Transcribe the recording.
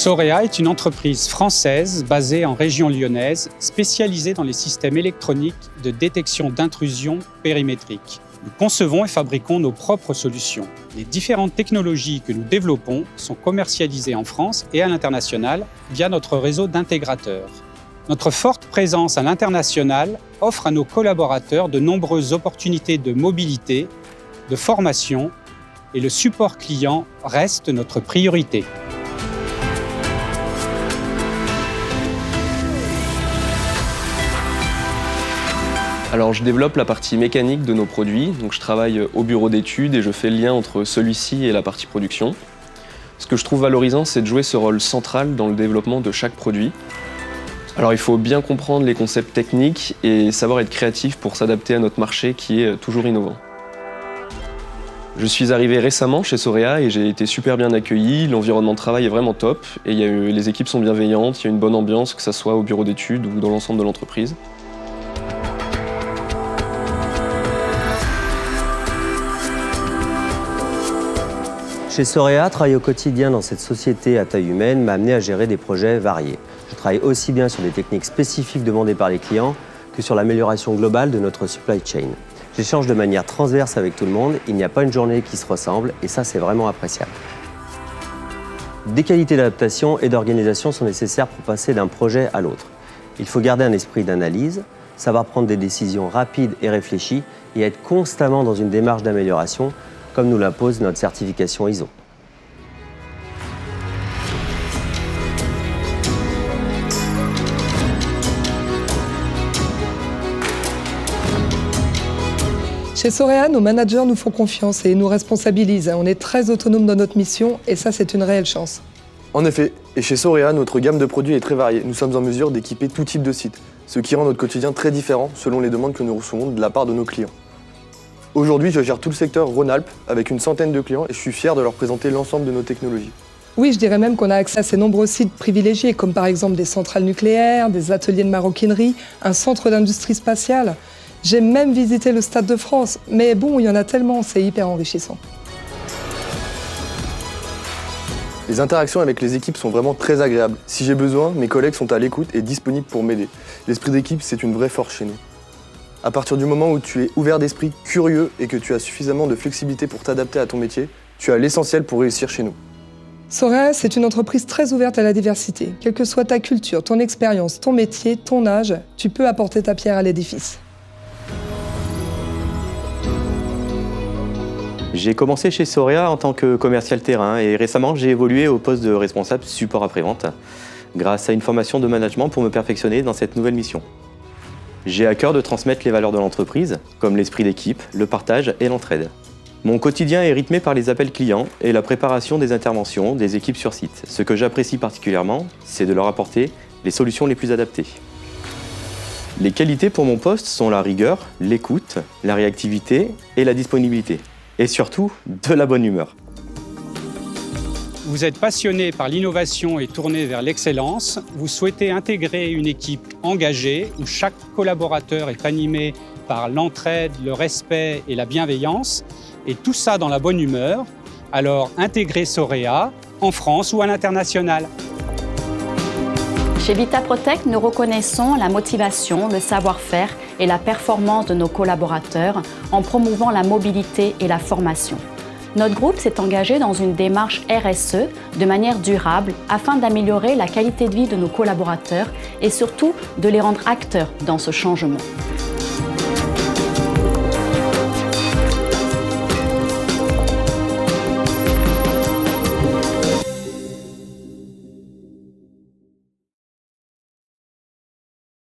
Sorea est une entreprise française basée en région lyonnaise, spécialisée dans les systèmes électroniques de détection d'intrusions périmétriques. Nous concevons et fabriquons nos propres solutions. Les différentes technologies que nous développons sont commercialisées en France et à l'international via notre réseau d'intégrateurs. Notre forte présence à l'international offre à nos collaborateurs de nombreuses opportunités de mobilité, de formation et le support client reste notre priorité. Alors je développe la partie mécanique de nos produits, donc je travaille au bureau d'études et je fais le lien entre celui-ci et la partie production. Ce que je trouve valorisant, c'est de jouer ce rôle central dans le développement de chaque produit. Alors il faut bien comprendre les concepts techniques et savoir être créatif pour s'adapter à notre marché qui est toujours innovant. Je suis arrivé récemment chez Sorea et j'ai été super bien accueilli, l'environnement de travail est vraiment top et les équipes sont bienveillantes, il y a une bonne ambiance, que ce soit au bureau d'études ou dans l'ensemble de l'entreprise. Chez Sorea, travailler au quotidien dans cette société à taille humaine m'a amené à gérer des projets variés. Je travaille aussi bien sur des techniques spécifiques demandées par les clients que sur l'amélioration globale de notre supply chain. J'échange de manière transverse avec tout le monde, il n'y a pas une journée qui se ressemble et ça c'est vraiment appréciable. Des qualités d'adaptation et d'organisation sont nécessaires pour passer d'un projet à l'autre. Il faut garder un esprit d'analyse, savoir prendre des décisions rapides et réfléchies et être constamment dans une démarche d'amélioration comme nous l'impose notre certification ISO. Chez Sorea, nos managers nous font confiance et nous responsabilisent. On est très autonome dans notre mission et ça, c'est une réelle chance. En effet, et chez Sorea, notre gamme de produits est très variée. Nous sommes en mesure d'équiper tout type de sites, ce qui rend notre quotidien très différent selon les demandes que nous recevons de la part de nos clients. Aujourd'hui, je gère tout le secteur Rhône-Alpes avec une centaine de clients et je suis fier de leur présenter l'ensemble de nos technologies. Oui, je dirais même qu'on a accès à ces nombreux sites privilégiés, comme par exemple des centrales nucléaires, des ateliers de maroquinerie, un centre d'industrie spatiale. J'ai même visité le Stade de France, mais bon, il y en a tellement, c'est hyper enrichissant. Les interactions avec les équipes sont vraiment très agréables. Si j'ai besoin, mes collègues sont à l'écoute et disponibles pour m'aider. L'esprit d'équipe, c'est une vraie force chez nous. À partir du moment où tu es ouvert d'esprit, curieux et que tu as suffisamment de flexibilité pour t'adapter à ton métier, tu as l'essentiel pour réussir chez nous. Sorea, c'est une entreprise très ouverte à la diversité. Quelle que soit ta culture, ton expérience, ton métier, ton âge, tu peux apporter ta pierre à l'édifice. J'ai commencé chez Sorea en tant que commercial terrain et récemment j'ai évolué au poste de responsable support après-vente grâce à une formation de management pour me perfectionner dans cette nouvelle mission. J'ai à cœur de transmettre les valeurs de l'entreprise, comme l'esprit d'équipe, le partage et l'entraide. Mon quotidien est rythmé par les appels clients et la préparation des interventions des équipes sur site. Ce que j'apprécie particulièrement, c'est de leur apporter les solutions les plus adaptées. Les qualités pour mon poste sont la rigueur, l'écoute, la réactivité et la disponibilité. Et surtout, de la bonne humeur. Vous êtes passionné par l'innovation et tourné vers l'excellence. Vous souhaitez intégrer une équipe engagée où chaque collaborateur est animé par l'entraide, le respect et la bienveillance. Et tout ça dans la bonne humeur. Alors intégrez Sorea en France ou à l'international. Chez Vitaprotech, nous reconnaissons la motivation, le savoir-faire et la performance de nos collaborateurs en promouvant la mobilité et la formation. Notre groupe s'est engagé dans une démarche RSE de manière durable afin d'améliorer la qualité de vie de nos collaborateurs et surtout de les rendre acteurs dans ce changement.